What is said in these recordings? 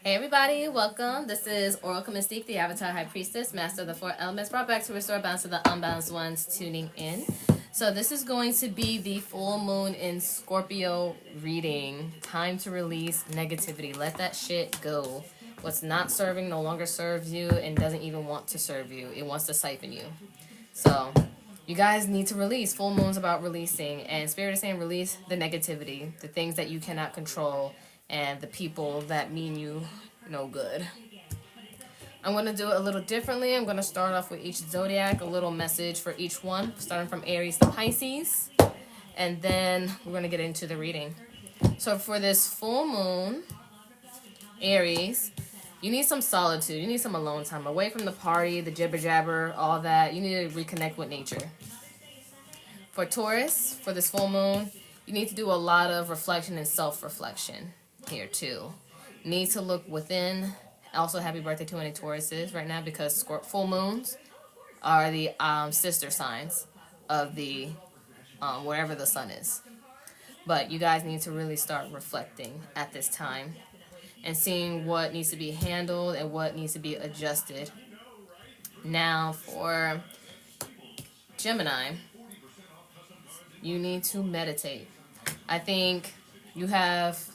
Hey everybody, welcome. This is Oracle Mystique, the Avatar High Priestess, Master of the Four Elements, brought back to restore balance to the unbalanced ones tuning in. So this is going to be the full moon in Scorpio reading. Time to release negativity. Let that shit go. What's not serving no longer serves you and doesn't even want to serve you. It wants to siphon you. So you guys need to release. Full moon's about releasing, and Spirit is saying release the negativity, the things that you cannot control, and the people that mean you no good. I'm going to do it a little differently. I'm going to start off with each zodiac, a little message for each one, starting from Aries to Pisces, and then we're going to get into the reading. So for this full moon, Aries, you need some solitude. You need some alone time, away from the party, the jibber jabber, all that. You need to reconnect with nature. For Taurus, for this full moon, you need to do a lot of reflection and self-reflection here too. Need to look within. Also, happy birthday to any Tauruses right now, because full moons are the sister signs of the wherever the sun is. But you guys need to really start reflecting at this time and seeing what needs to be handled and what needs to be adjusted. Now for Gemini, you need to meditate. I think you have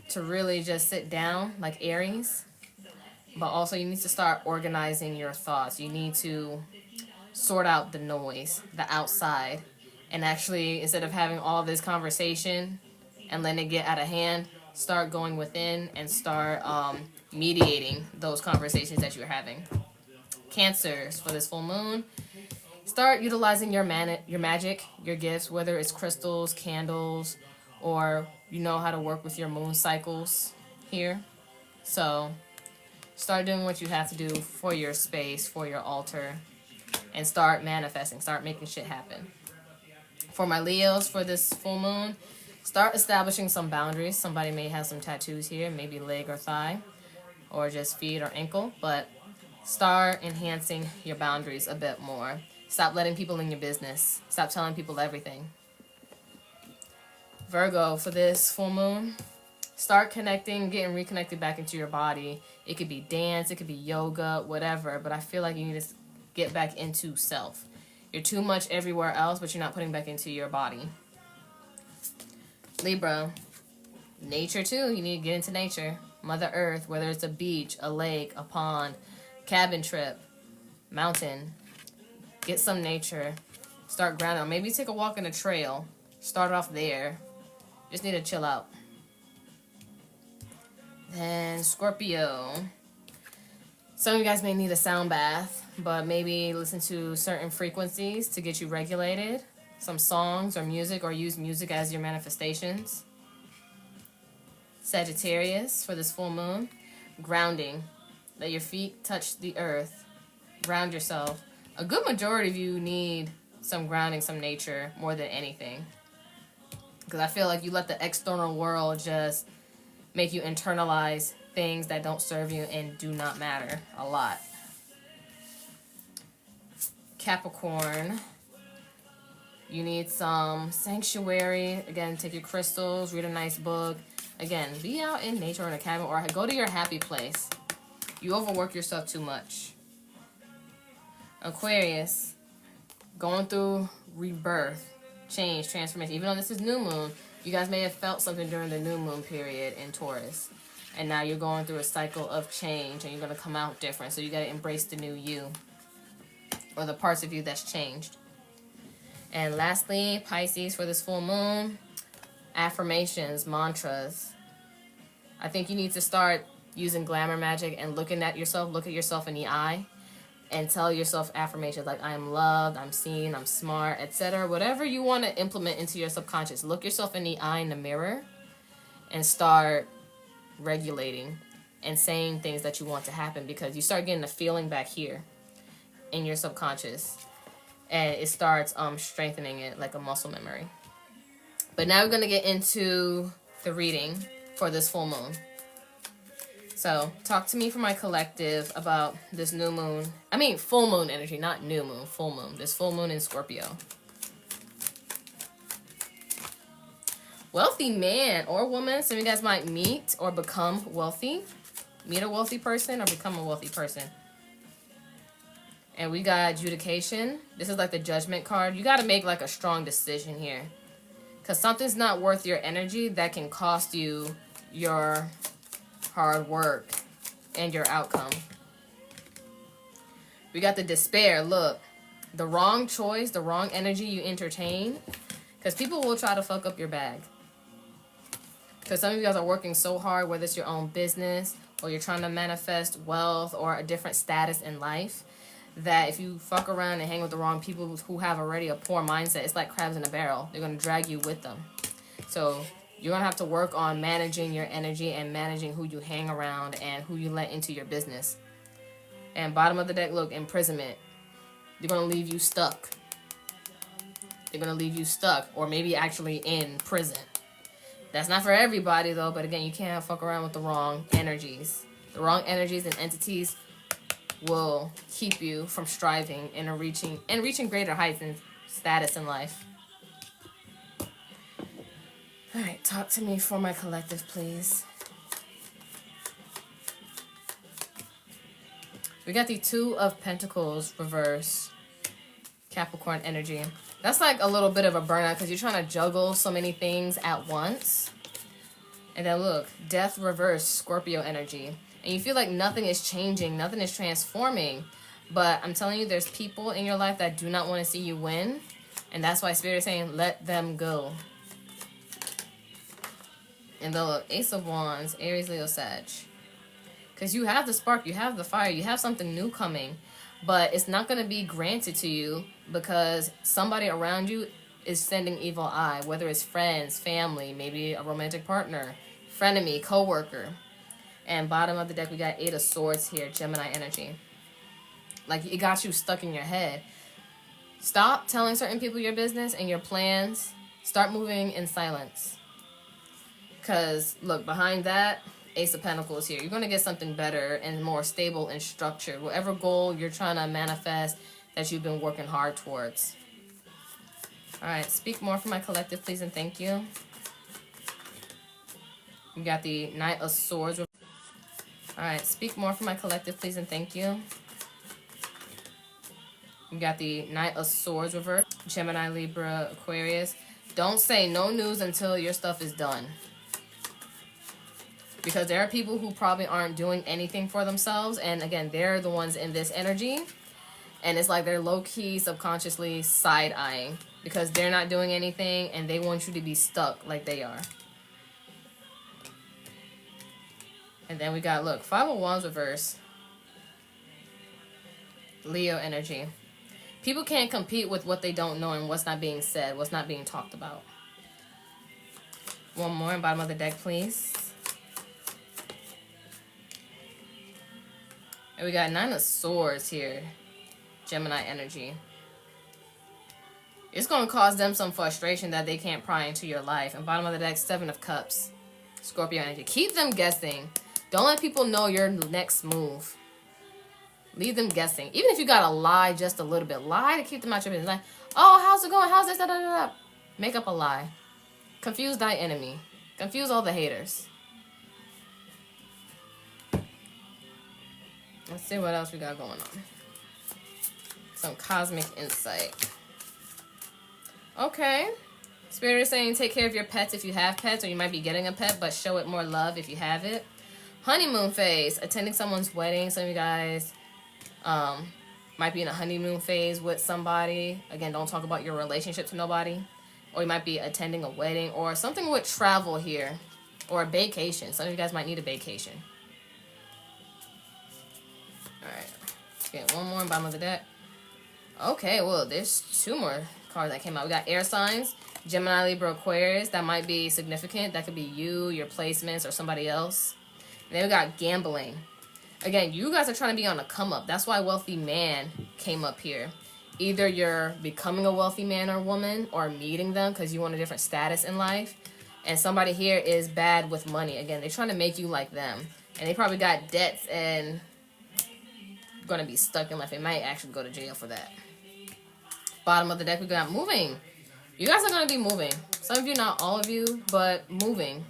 to really just sit down like Aries, but also you need to start organizing your thoughts. You need to sort out the noise, the outside, and actually, instead of having all this conversation and letting it get out of hand, start going within and start mediating those conversations that you're having. Cancers, for this full moon, start utilizing your magic, your gifts, whether it's crystals, candles, or you know how to work with your moon cycles here. So start doing what you have to do for your space, for your altar, and start manifesting, start making shit happen. For my Leos, for this full moon, start establishing some boundaries. Somebody may have some tattoos here, maybe leg or thigh, or just feet or ankle, but start enhancing your boundaries a bit more. Stop letting people in your business. Stop telling people everything. Virgo, for this full moon, start connecting, getting reconnected back into your body. It could be dance, it could be yoga, whatever, but I feel like you need to get back into self. You're too much everywhere else, but you're not putting back into your body. Libra, nature too. You need to get into nature. Mother Earth, whether it's a beach, a lake, a pond, cabin trip, mountain. Get some nature. Start grounding. Or maybe take a walk in a trail. Start off there. Just need to chill out. Then Scorpio. Some of you guys may need a sound bath, but maybe listen to certain frequencies to get you regulated. Some songs or music, or use music as your manifestations. Sagittarius, for this full moon, grounding. Let your feet touch the earth. Ground yourself. A good majority of you need some grounding, some nature, more than anything. Because I feel like you let the external world just make you internalize things that don't serve you and do not matter a lot. Capricorn, you need some sanctuary. Again, take your crystals, read a nice book. Again, be out in nature or in a cabin, or go to your happy place. You overwork yourself too much. Aquarius, going through rebirth, change, transformation. Even though this is new moon, you guys may have felt something during the new moon period in Taurus. And now you're going through a cycle of change, and you're going to come out different. So you got to embrace the new you, or the parts of you that's changed. And lastly, Pisces, for this full moon, affirmations, mantras. I think you need to start using glamour magic and looking at yourself, look at yourself in the eye, and tell yourself affirmations like, I am loved, I'm seen, I'm smart, etc. Whatever you want to implement into your subconscious. Look yourself in the eye in the mirror and start regulating and saying things that you want to happen, because you start getting a feeling back here in your subconscious, and it starts strengthening it like a muscle memory. But now we're going to get into the reading for this full moon. So, talk to me for my collective about this new moon. I mean, full moon energy, not new moon, full moon. This full moon in Scorpio. Wealthy man or woman. Some of you guys might meet or become wealthy. Meet a wealthy person or become a wealthy person. And we got adjudication. This is like the judgment card. You got to make like a strong decision here. Because something's not worth your energy that can cost you your hard work and your outcome. We got the despair. Look, the wrong choice, the wrong energy you entertain. Because people will try to fuck up your bag. Because some of you guys are working so hard, whether it's your own business or you're trying to manifest wealth or a different status in life, that if you fuck around and hang with the wrong people who have already a poor mindset, it's like crabs in a barrel. They're going to drag you with them. So you're going to have to work on managing your energy and managing who you hang around and who you let into your business. And bottom of the deck, look, imprisonment. They're going to leave you stuck. They're going to leave you stuck or maybe actually in prison. That's not for everybody, though. But again, you can't fuck around with the wrong energies. The wrong energies and entities will keep you from striving and reaching greater heights and status in life. All right, talk to me for my collective, please. We got the Two of Pentacles reverse. Capricorn energy. That's like a little bit of a burnout because you're trying to juggle so many things at once. And then look, Death reverse, Scorpio energy. And you feel like nothing is changing, nothing is transforming. But I'm telling you, there's people in your life that do not want to see you win. And that's why Spirit is saying, let them go. And then look, Ace of Wands, Aries, Leo, Sag. Because you have the spark, you have the fire, you have something new coming. But it's not going to be granted to you because somebody around you is sending evil eye. Whether it's friends, family, maybe a romantic partner, frenemy, co-worker. And bottom of the deck, we got Eight of Swords here, Gemini energy. Like, it got you stuck in your head. Stop telling certain people your business and your plans. Start moving in silence. Because, look, behind that, Ace of Pentacles here. You're going to get something better and more stable and structured. Whatever goal you're trying to manifest that you've been working hard towards. All right, speak more for my collective, please, and thank you. You got the Knight of Swords. All right, speak more for my collective, please, and thank you. You got the Knight of Swords reverse. Gemini, Libra, Aquarius. Don't say no news until your stuff is done. Because there are people who probably aren't doing anything for themselves. And again, they're the ones in this energy. And it's like they're low-key, subconsciously side-eyeing. Because they're not doing anything and they want you to be stuck like they are. And then we got, look, Five of Wands reverse. Leo energy. People can't compete with what they don't know and what's not being said, what's not being talked about. One more, bottom of the deck, please. And we got Nine of Swords here. Gemini energy. It's going to cause them some frustration that they can't pry into your life. And bottom of the deck, Seven of Cups. Scorpio energy. Keep them guessing. Don't let people know your next move. Leave them guessing. Even if you got to lie just a little bit. Lie to keep them out your business. Like, oh, how's it going? How's this? Da, da, da, da. Make up a lie. Confuse thy enemy. Confuse all the haters. Let's see what else we got going on. Some cosmic insight. Okay. Spirit is saying take care of your pets if you have pets, or you might be getting a pet, but show it more love if you have it. Honeymoon phase. Attending someone's wedding. Some of you guys might be in a honeymoon phase with somebody. Again, don't talk about your relationship to nobody. Or you might be attending a wedding or something with travel here. Or a vacation. Some of you guys might need a vacation. Alright. Let's get one more in bottom of the deck. Okay, well, there's two more cards that came out. We got air signs. Gemini, Libra, Aquarius. That might be significant. That could be you, your placements, or somebody else. And then we got gambling. Again, you guys are trying to be on a come up. That's why wealthy man came up here. Either you're becoming a wealthy man or woman or meeting them because you want a different status in life. And somebody here is bad with money. Again, they're trying to make you like them. And they probably got debts and going to be stuck in life. They might actually go to jail for that. Bottom of the deck, we got moving. You guys are going to be moving. Some of you, not all of you, but moving.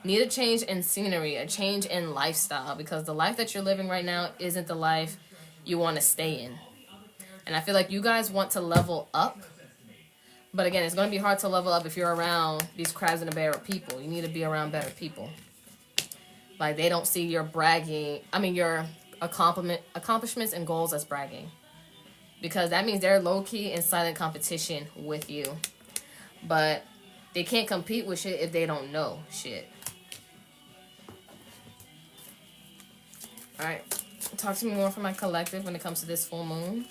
Need a change in scenery, a change in lifestyle, because the life that you're living right now isn't the life you want to stay in. And I feel like you guys want to level up. But again, it's going to be hard to level up if you're around these crabs in a barrel people. You need to be around better people. Like, they don't see your bragging, your accomplishments and goals as bragging. Because that means they're low-key in silent competition with you. But they can't compete with shit if they don't know shit. Alright, talk to me more from my collective when it comes to this full moon.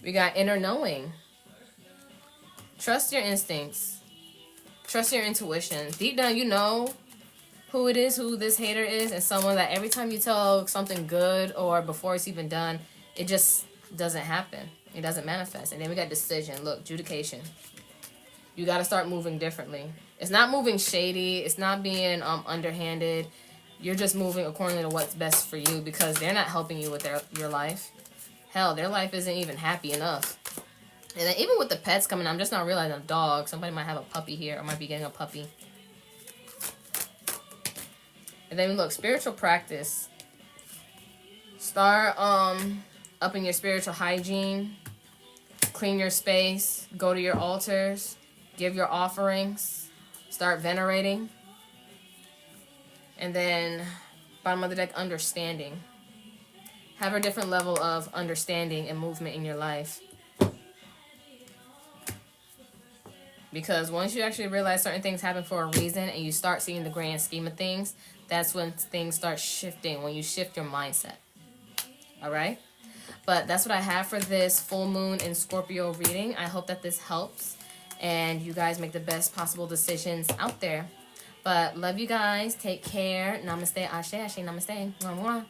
We got inner knowing. Trust your instincts. Trust your intuition. Deep down, you know who it is, who this hater is, and someone that every time you tell something good or before it's even done, it just doesn't happen. It doesn't manifest. And then we got decision. Look, adjudication. You got to start moving differently. It's not moving shady. It's not being underhanded. You're just moving according to what's best for you, because they're not helping you with your life. Hell, their life isn't even happy enough. And then even with the pets coming, I'm just not realizing a dog. Somebody might have a puppy here, or might be getting a puppy. And then look, spiritual practice. Start upping your spiritual hygiene. Clean your space. Go to your altars. Give your offerings. Start venerating. And then, bottom of the deck, understanding. Have a different level of understanding and movement in your life. Because once you actually realize certain things happen for a reason and you start seeing the grand scheme of things, that's when things start shifting, when you shift your mindset. Alright? But that's what I have for this full moon in Scorpio reading. I hope that this helps and you guys make the best possible decisions out there. But love you guys. Take care. Namaste. Ashe. Ashe. Namaste. Mwah, mwah.